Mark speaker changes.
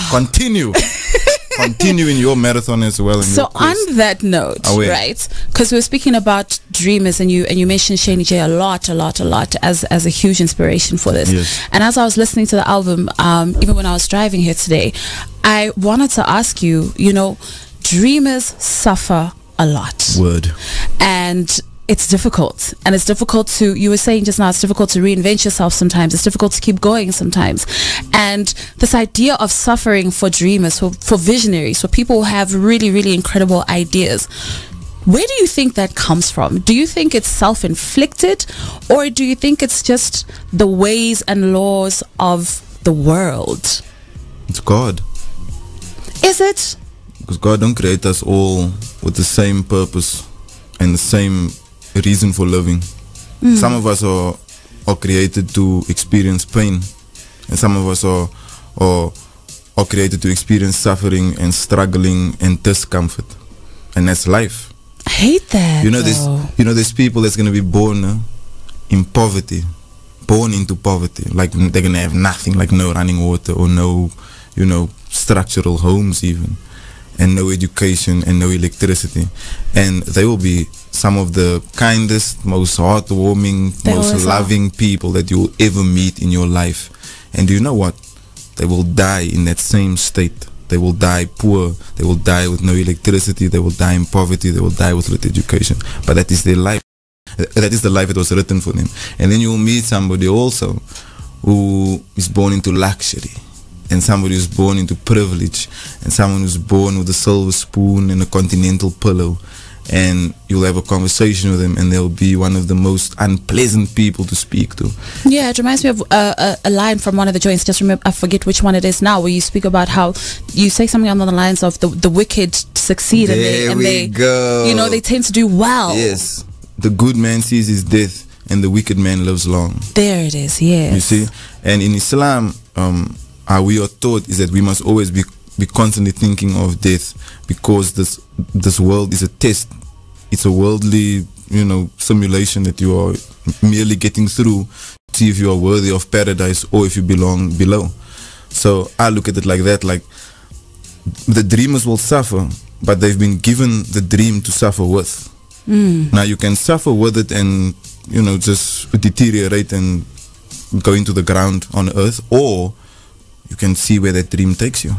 Speaker 1: Continue. Continue in your marathon as well.
Speaker 2: So on that note, right? Because we were speaking about dreamers, and you mentioned Shaney Jay a lot as a huge inspiration for this.
Speaker 1: Yes.
Speaker 2: And as I was listening to the album, even when I was driving here today, I wanted to ask you, dreamers suffer a lot.
Speaker 1: Word.
Speaker 2: And it's difficult. And it's difficult to, you were saying just now, it's difficult to reinvent yourself sometimes. It's difficult to keep going sometimes. And this idea of suffering for dreamers, for visionaries, for people who have really, really incredible ideas, where do you think that comes from? Do you think it's self-inflicted, or do you think it's just the ways and laws of the world?
Speaker 1: It's God.
Speaker 2: Is it?
Speaker 1: Because God don't create us all with the same purpose and the same reason for living. Some of us are created to experience pain, and some of us are created to experience suffering and struggling and discomfort, and that's life.
Speaker 2: I hate that.
Speaker 1: There's people that's gonna be born in poverty, born into poverty, like they're gonna have nothing, like no running water or no, structural homes even, and no education and no electricity, and they will be some of the kindest, most heartwarming, most loving people that you will ever meet in your life. And do you know what? They will die in that same state. They will die poor. They will die with no electricity. They will die in poverty. They will die with little education. But that is their life. That is the life that was written for them. And then you will meet somebody also who is born into luxury, and somebody who's born into privilege, and someone who's born with a silver spoon and a continental pillow. And you'll have a conversation with them, and they'll be one of the most unpleasant people to speak to.
Speaker 2: Yeah, it reminds me of a line from one of the joints. Just remember, I forget which one it is now, where you speak about how you say something along the lines of the wicked succeed, and they go. They tend to do well.
Speaker 1: Yes, the good man sees his death, and the wicked man lives long. There
Speaker 2: it is. Yes.
Speaker 1: You see, and in Islam, how we are taught is that we must always be constantly thinking of death, because this world is a test. It's a worldly, simulation that you are merely getting through to see if you are worthy of paradise or if you belong below. So I look at it like that, like the dreamers will suffer, but they've been given the dream to suffer with. Now you can suffer with it and, just deteriorate and go into the ground on earth, or you can see where that dream takes you.